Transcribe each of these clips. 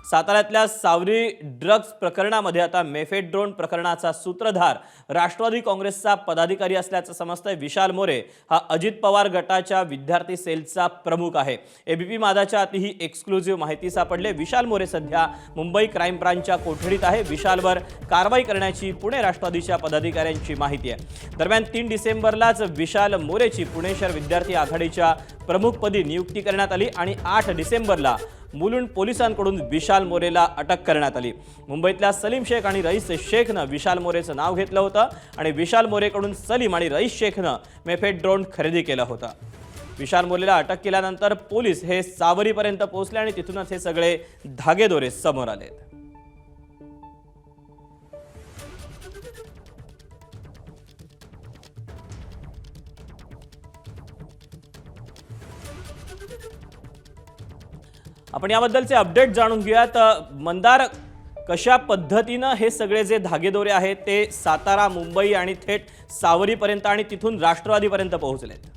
साताऱ्यातल्या सावरी drugs प्रकरणामध्ये आता mephedrone प्रकरणाचा सूत्रधार राष्ट्रवादी काँग्रेसचा पदाधिकारी असल्याचं समजतंय। विशाल मोरे हा अजित पवार गटाच्या विद्यार्थी सेलचा प्रमुख आहे। एबीपी माझाच्या हाती ही एक्सक्लुझिव्ह माहिती सापडली। विशाल मोरे सध्या मुंबई क्राईम ब्रांचच्या कोठडीत आहे। विशालवर कारवाई करण्याची पुणे राष्ट्रवादीच्या पदाधिकाऱ्यांची माहिती आहे। दरम्यान 3 डिसेंबरलाच विशाल मोरेची पुणे शहर विद्यार्थी आघाडीच्या प्रमुखपदी नियुक्ती करण्यात आली आणि 8 डिसेंबरला मुलुंड पोलिसांकडून विशाल मोरेला अटक करण्यात आली। मुंबईतल्या सलीम शेख आणि रईस शेखनं विशाल मोरेचं नाव घेतलं होतं आणि विशाल मोरेकडून सलीम आणि रईस शेखनं मेफेड्रोन खरेदी केलं होतं। विशाल मोरेला अटक केल्यानंतर पोलीस हे सावरीपर्यंत पोहोचले आणि तिथूनच हे सगळे धागेदोरे समोर आले। आपण याबद्दलचे अपडेट जाणून घेऊयात। मंदार, कशा पद्धतीने हे सगळे जे धागेदोरे आहेत ते सातारा, मुंबई आणि थेट सावरीपर्यंत आणि तिथून राष्ट्रवादीपर्यंत पोहोचलेत?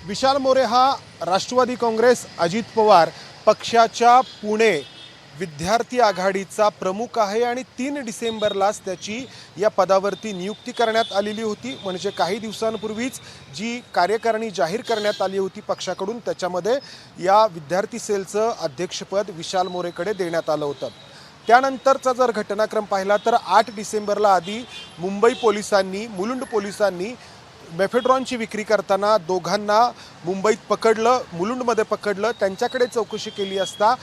विशाल मोरे हा राष्ट्रवादी काँग्रेस अजित पवार पक्षाच्या पुणे विद्यार्थी आघाडीचा प्रमुख आहे आणि 3 डिसेंबरलाच त्याची या पदावरती नियुक्ती करण्यात आलेली होती। म्हणजे काही दिवसांपूर्वीच जी कार्यकारिणी जाहीर करण्यात आली होती पक्षाकडून, त्याच्यामध्ये या विद्यार्थी सेलचं अध्यक्षपद विशाल मोरेकडे देण्यात आलं होतं। त्यानंतरचा जर घटनाक्रम पाहिला तर 8 डिसेंबरला आधी मुंबई पोलिसांनी, मुलुंड पोलिसांनी मेफेड्रॉनची विक्री करताना दोघांना मुंबईत पकडलं, मुलुंडमध्ये पकडलं। त्यांच्याकडे चौकशी केली असता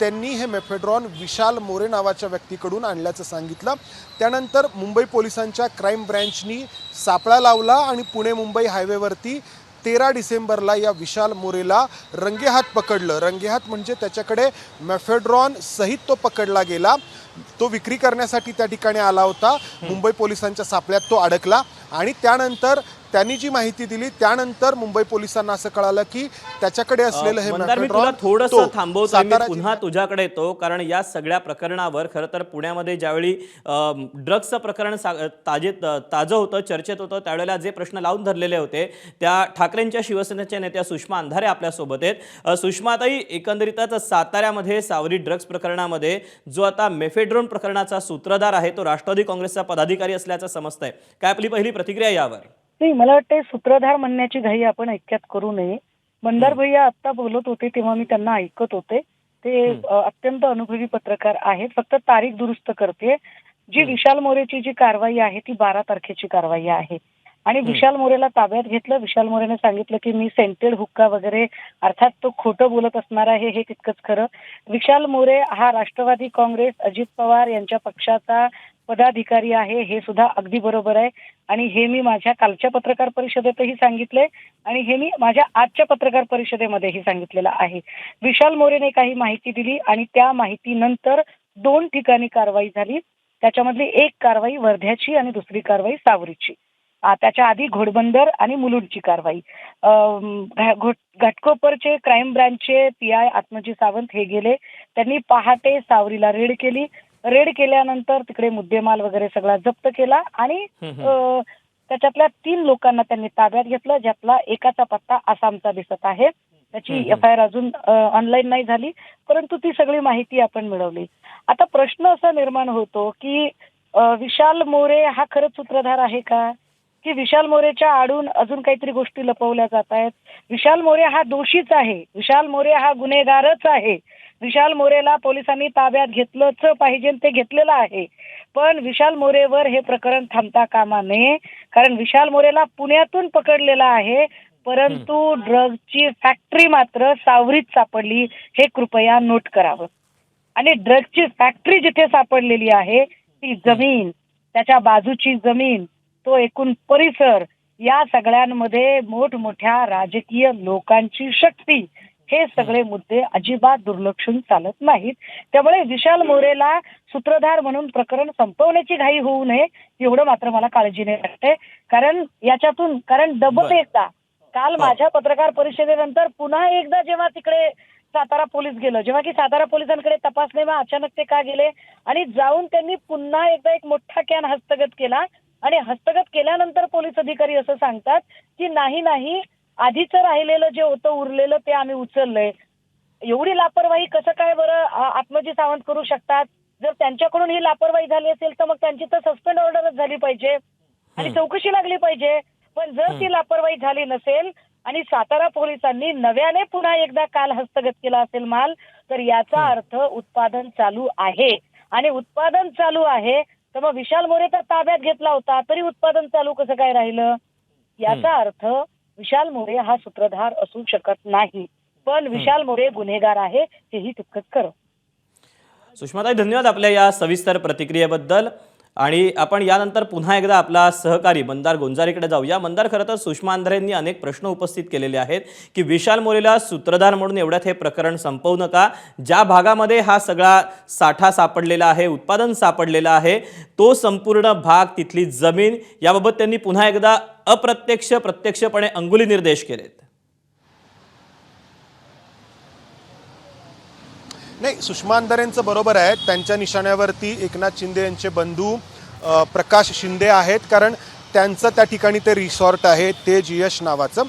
त्यांनी हे मेफेड्रॉन विशाल मोरे नावाच्या व्यक्तीकडून आणल्याचं सांगितलं। त्यानंतर मुंबई पोलिसांच्या क्राईम ब्रँचनी सापळा लावला आणि पुणे मुंबई हायवेवरती 13 डिसेंबरला या विशाल मोरेला रंगेहात पकडलं। रंगेहात म्हणजे त्याच्याकडे मेफेड्रॉन सहित तो पकडला गेला। तो विक्री करण्यासाठी त्या ठिकाणी आला होता। मुंबई पोलिसांच्या सापळ्यात तो अडकला आणि त्यानंतर त्यांनी जी माहिती दिली त्यानंतर मुंबई पोलिसांना असं कळालं की त्याच्याकडे असलेलं हे मंदार, मी तुला थोडंसं थांबवतो, मी पुन्हा तुझ्याकडे येतो, कारण या सगळ्या प्रकरणावर खरं तर पुण्यामध्ये ज्यावेळी ड्रग्सचं प्रकरण ताजं होतं, चर्चेत होतं, त्यावेळेला जे प्रश्न लावून धरलेले होते त्या ठाकरेंच्या शिवसेनेच्या नेत्या सुषमा अंधारे आपल्यासोबत आहेत। सुषमाताई, एकंदरीतच साताऱ्यामध्ये सावरी ड्रग्स प्रकरणामध्ये जो आता मेफेड्रोन प्रकरणाचा सूत्रधार आहे तो राष्ट्रवादी काँग्रेसचा पदाधिकारी असल्याचं समजतंय, काय आपली पहिली प्रतिक्रिया यावर? नाही, मला वाटतं सूत्रधार म्हणण्याची घाई आपण ऐक्यात करू नये। मंदार भैया आता बोलत होते तेव्हा मी त्यांना ऐकत होते। ते अत्यंत अनुभवी पत्रकार आहेत। फक्त तारीख दुरुस्त करते, जी विशाल मोरेची जी कारवाई आहे ती 12 तारखेची कारवाई आहे आणि विशाल मोरेला ताब्यात घेतलं। विशाल मोरेने सांगितलं की मी सेंटेड हुक्का वगैरे, अर्थात तो खोटं बोलत असणार आहे हे तितकंच खरं। विशाल मोरे हा राष्ट्रवादी काँग्रेस अजित पवार यांच्या पक्षाचा पदाधिकारी आहे, हे सुद्धा अगदी बरोबर आहे आणि हे मी माझ्या कालच्या पत्रकार परिषदेतही सांगितले आणि हे मी माझ्या आजच्या पत्रकार परिषदेमध्येही सांगितलेलं आहे। विशाल मोरेने काही माहिती दिली आणि त्या माहितीनंतर 2 ठिकाणी कारवाई झाली। त्याच्यामधली एक कारवाई वर्ध्याची आणि दुसरी कारवाई सावरीची। त्याच्या आधी घोडबंदर आणि मुलुंडची कारवाई। घाटकोपरचे क्राईम ब्रांचचे पीआय आत्मजी सावंत हे गेले, त्यांनी पहाटे सावरीला रेड केली। रेड केल्यानंतर तिकडे मुद्देमाल वगैरे सगळा जप्त केला आणि त्याच्यातल्या 3 लोकांना त्यांनी ताब्यात घेतलं, ज्यातला एकाचा पत्ता आसामचा दिसत आहे। त्याची एफआयआर अजून ऑनलाईन नाही झाली, परंतु ती सगळी माहिती आपण मिळवली। आता प्रश्न असा निर्माण होतो की विशाल मोरे हा खरंच सूत्रधार आहे का, की विशाल मोरेच्या आडून अजून काहीतरी गोष्टी लपवल्या जात आहेत? विशाल मोरे हा दोषीच आहे, विशाल मोरे हा गुन्हेगारच आहे। विशाल मोरेला पोलिसांनी ताब्यात घेतलंच पाहिजे, ते घेतलेलं आहे। पण विशाल मोरेवर हे प्रकरण थांबता कामा नये, कारण विशाल मोरेला पुण्यातून पकडलेला आहे, परंतु ड्रग्जची फॅक्टरी मात्र सावरीत सापडली, हे कृपया नोट करावं। आणि ड्रग्जची फॅक्टरी जिथे सापडलेली आहे ती जमीन, त्याच्या बाजूची जमीन, तो एकूण परिसर, या सगळ्यांमध्ये मोठमोठ्या राजकीय लोकांची शक्ती, हे सगळे मुद्दे अजिबात दुर्लक्षून चालत नाहीत। त्यामुळे विशाल मोरेला सूत्रधार म्हणून प्रकरण संपवण्याची घाई होऊ नये, एवढं मात्र मला काळजीने वाटते। कारण याच्यातून डबल एकदा काल माझ्या पत्रकार परिषदेनंतर पुन्हा एकदा जेव्हा तिकडे सातारा पोलीस गेलं, जेव्हा की सातारा पोलिसांकडे तपास नाही, मग अचानक ते का गेले आणि जाऊन त्यांनी पुन्हा एकदा एक मोठा कॅन हस्तगत केला आणि हस्तगत केल्यानंतर पोलीस अधिकारी असं सांगतात की नाही, आधीचं राहिलेलं जे होतं उरलेलं ते आम्ही उचललंय. एवढी लापरवाही कसं काय बरं आत्मजी सावंत करू शकतात? जर त्यांच्याकडून ही लापरवाही झाली असेल तर मग त्यांची तर सस्पेंड ऑर्डरच झाली पाहिजे आणि चौकशी लागली पाहिजे. पण जर ती लापरवाही झाली नसेल आणि सातारा पोलिसांनी नव्याने पुन्हा एकदा काल हस्तगत केला असेल माल, तर याचा अर्थ उत्पादन चालू आहे. आणि उत्पादन चालू आहे तर मग विशाल मोरे तर ताब्यात घेतला होता, तरी उत्पादन चालू कसं काय राहिलं? याचा अर्थ विशाल मोरे हा सूत्रधार असू शकत नाही. पण विशाल मोरे गुन्हेगार आहे हेही तितकंच खरं. सुषमाताई, धन्यवाद आपल्या या सविस्तर प्रतिक्रियेबद्दल. आणि आपण यानंतर पुन्हा एकदा आपला सहकारी मंदार गोंजारीकडे जाऊया. मंदार, खरं तर सुषमा अंधारेंनी अनेक प्रश्न उपस्थित केलेले आहेत की विशाल मोरेला सूत्रधार म्हणून एवढ्यात हे प्रकरण संपवू नका. ज्या भागामध्ये हा सगळा साठा सापडलेला आहे, उत्पादन सापडलेलं आहे, तो संपूर्ण भाग, तिथली जमीन, याबाबत त्यांनी पुन्हा एकदा अप्रत्यक्ष प्रत्यक्षपणे अंगुली निर्देश केलेत. नाही, सुषमा अंधारेंचं बरोबर आहे. त्यांच्या निशाण्यावरती एकनाथ शिंदे यांचे बंधू प्रकाश शिंदे आहेत, कारण त्यांचं त्या ठिकाणी ते रिसॉर्ट आहे तेज यश नावाचं.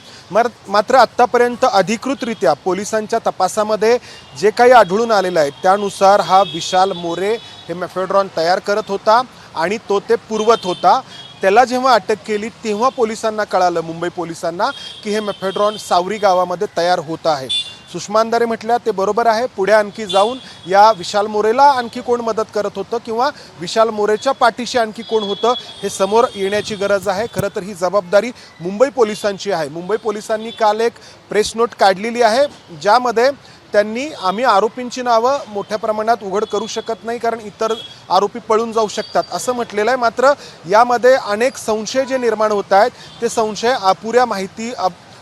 मात्र आत्तापर्यंत अधिकृतरित्या पोलिसांच्या तपासामध्ये जे काही आढळून आलेलं आहे त्यानुसार हा विशाल मोरे हे मेफेड्रॉन तयार करत होता आणि तो ते पुरवत होता. त्याला जेव्हा अटक केली तेव्हा पोलिसांना कळालं, मुंबई पोलिसांना, की हे मेफेड्रॉन सावरी गावामध्ये तयार होत आहे. सुषमा अंधारे म्हटल्या ते बरोबर आहे. पुढे आणखी जाऊन या विशाल मोरेला आणखी कोण मदत करत होतं किंवा विशाल मोरेच्या पाठीशी आणखी कोण होतं हे समोर येण्याची गरज आहे. खरं तर ही जबाबदारी मुंबई पोलिसांची आहे. मुंबई पोलिसांनी काल एक प्रेस नोट काढलेली आहे ज्यामध्ये त्यांनी आम्ही आरोपींची नावं मोठ्या प्रमाणात उघड करू शकत नाही कारण इतर आरोपी पळून जाऊ शकतात असं म्हटलेलं आहे. मात्र यामध्ये अनेक संशय जे निर्माण होत आहेत ते संशय अपुऱ्या माहिती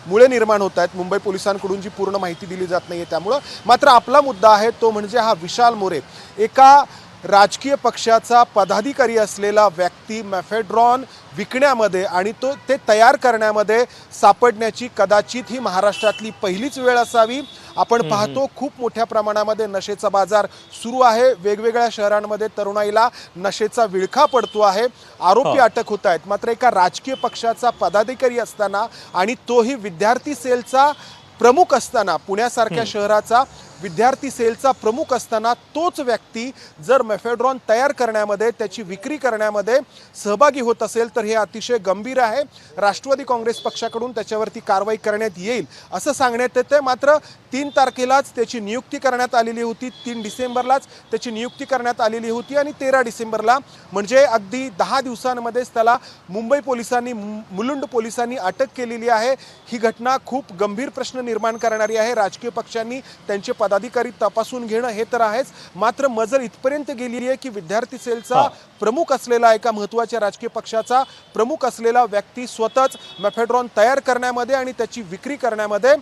मुळे निर्माण होत आहेत. मुंबई पोलिसांकडून जी पूर्ण माहिती दिली जात नाही आहे त्यामुळं. मात्र आपला मुद्दा आहे तो म्हणजे हा विशाल मोरे एका राजकीय पक्षाचा पदाधिकारी असलेला व्यक्ती मेफेड्रॉन विकण्यामध्ये आणि ते तयार करण्यामध्ये सापडण्याची कदाचित ही महाराष्ट्रातली पहिलीच वेळ असावी. आपण पाहतो खूप मोठ्या प्रमाणामध्ये नशेचा बाजार सुरू आहे. वेगवेगळ्या शहरांमध्ये तरुणाईला नशेचा विळखा पडतो आहे. आरोपी अटक होत आहेत. मात्र एका राजकीय पक्षाचा पदाधिकारी असताना आणि तोही विद्यार्थी सेलचा प्रमुख असताना, पुण्यासारख्या शहराचा विद्यार्थी सेलचा प्रमुख असताना तोच व्यक्ती जर मेफेड्रॉन तयार करण्यामध्ये, त्याची विक्री करण्यामध्ये सहभागी होत असेल तर हे अतिशय गंभीर आहे. राष्ट्रवादी काँग्रेस पक्षाकडून त्याच्यावरती कारवाई करण्यात येईल असं सांगण्यात येते. मात्र 3 तारखेलाच त्याची नियुक्ती करण्यात आलेली होती. 3 डिसेंबरलाच त्याची नियुक्ती करण्यात आलेली होती आणि 13 डिसेंबरला म्हणजे अगदी 10 दिवसांमध्येच त्याला मुंबई पोलिसांनी, मुलुंड पोलिसांनी अटक केलेली आहे. ही घटना खूप गंभीर प्रश्न निर्माण करणारी आहे. राजकीय पक्षांनी त्यांचे पदाधिकारी तपासून घेणं हे तर आहेच, मात्र मजल इथपर्यंत गेलेली आहे की विद्यार्थी सेलचा प्रमुख असलेला, एका महत्त्वाच्या राजकीय पक्षाचा प्रमुख असलेला व्यक्ती स्वतःच मेफेड्रॉन तयार करण्यामध्ये आणि त्याची विक्री करण्यामध्ये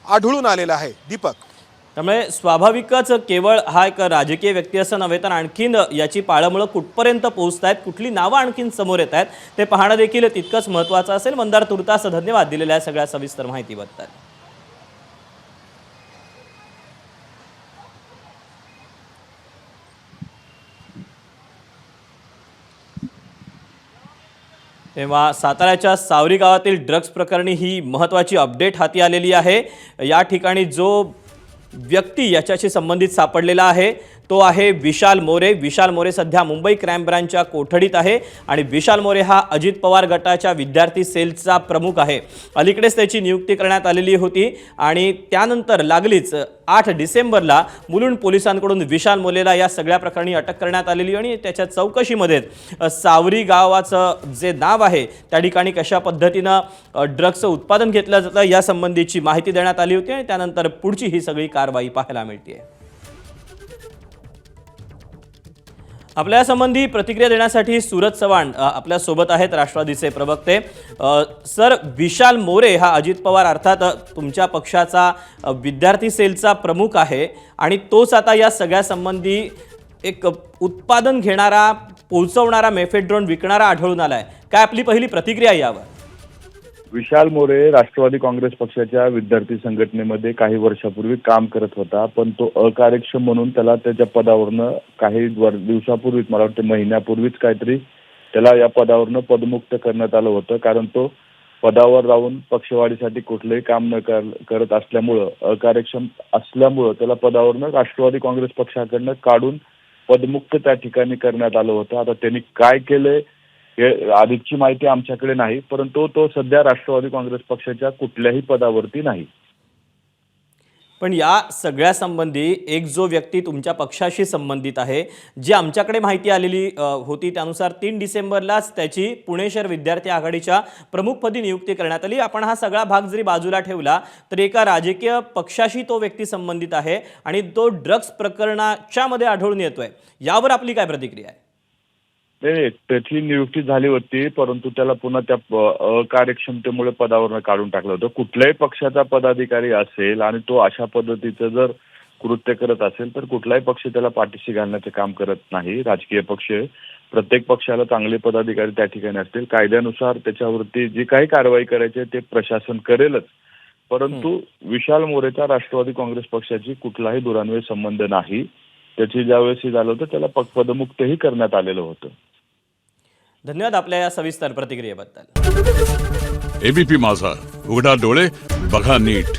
आढळून आलेला आहे. दीपक, त्यामुळे स्वाभाविकच केवळ हा एक राजकीय व्यक्ती असं नव्हे तर आणखीन याची पाळंमुळं कुठपर्यंत पोहोचत आहेत, कुठली नावं आणखीन समोर येत आहेत ते पाहणं देखील तितकंच महत्त्वाचं असेल. मंदार, तुर्तास धन्यवाद दिलेल्या सगळ्या सविस्तर माहितीबद्दल. तेव्हा साताऱ्याच्या सावरी गावातील ड्रग्ज प्रकरणी ही महत्त्वाची अपडेट हाती आलेली आहे. या ठिकाणी जो व्यक्ती याच्याशी संबंधित सापडलेला आहे तो आहे विशाल मोरे. विशाल मोरे सध्या मुंबई क्राईम ब्रांचच्या कोठडीत आहे आणि विशाल मोरे हा अजित पवार गटाच्या विद्यार्थी सेलचा प्रमुख आहे. अलीकडेच त्याची नियुक्ती करण्यात आलेली होती आणि त्यानंतर लागलीच 8 डिसेंबरला मुलुंड पोलिसांकडून विशाल मोरेला या सगळ्या प्रकरणी अटक करण्यात आलेली आणि त्याच्या चौकशीमध्ये सावरी गावाचं जे नाव आहे त्या ठिकाणी कशा पद्धतीनं ड्रग्जचं उत्पादन घेतलं जातं यासंबंधीची माहिती देण्यात आली होती आणि त्यानंतर पुढची ही सगळी कारवाई पाहायला मिळते. आपल्या संबंधी प्रतिक्रिया देण्यासाठी सूरज चव्हाण आपल्या सोबत आहेत, राष्ट्रवादीचे प्रवक्ते. सर, विशाल मोरे हा अजित पवार अर्थात तुमच्या पक्षाचा विद्यार्थी सेलचा प्रमुख आहे आणि तोच आता या सगळ्या संबंधी एक उत्पादन घेणारा, पोहोचवणारा, मेफेड्रॉन विकणारा आढळून आलाय. काय आपली पहिली प्रतिक्रिया यावर? विशाल मोरे राष्ट्रवादी काँग्रेस पक्षाच्या विद्यार्थी संघटनेमध्ये काही वर्षापूर्वी काम करत होता, पण तो अकार्यक्षम म्हणून त्याला त्याच्या पदावरनं काही दिवसापूर्वीच, मला वाटतं महिन्यापूर्वीच काहीतरी त्याला या पदावरनं पदमुक्त करण्यात आलं होतं. कारण तो पदावर राहून पक्षवाढीसाठी कुठलंही काम न करत असल्यामुळं, अकार्यक्षम असल्यामुळं त्याला पदावरनं राष्ट्रवादी काँग्रेस पक्षाकडनं काढून पदमुक्त त्या ठिकाणी करण्यात आलं होतं. आता त्यांनी काय केलंय हे अधिकची माहिती आमच्याकडे नाही, परंतु तो सध्या राष्ट्रवादी काँग्रेस पक्षाच्या कुठल्याही पदावरती नाही. पण या सगळ्या संबंधी एक जो व्यक्ती तुमच्या पक्षाशी संबंधित आहे, जी आमच्याकडे माहिती आलेली होती त्यानुसार 3 डिसेंबरलाच त्याची पुणे शहर विद्यार्थी आघाडीच्या प्रमुखपदी नियुक्ती करण्यात आली. आपण हा सगळा भाग जरी बाजूला ठेवला तर एका राजकीय पक्षाशी तो व्यक्ती संबंधित आहे आणि तो ड्रग्ज प्रकरणाच्या मध्ये आढळून येतोय. यावर आपली काय प्रतिक्रिया आहे? नाही, त्याची नियुक्ती झाली होती, परंतु त्याला पुन्हा त्या अकार्यक्षमतेमुळे पदावरनं काढून टाकलं होतं. कुठल्याही पक्षाचा पदाधिकारी असेल आणि तो अशा पद्धतीचं जर कृत्य करत असेल तर कुठलाही पक्ष त्याला पाठीशी घालण्याचं काम करत नाही. राजकीय पक्ष प्रत्येक पक्षाला चांगले पदाधिकारी त्या ठिकाणी असतील. कायद्यानुसार त्याच्यावरती जी काही कारवाई करायची आहे ते प्रशासन करेलच. परंतु विशाल मोरेचा राष्ट्रवादी काँग्रेस पक्षाची कुठलाही दुरान्वयी संबंध नाही. त्याची ज्यावेळेस हे झालं होतं त्याला पदमुक्तही करण्यात आलेलं होतं. धन्यवाद आपल्या या सविस्तर प्रतिक्रियेबद्दल. एबीपी माझा, उघडा डोळे बघा नीट.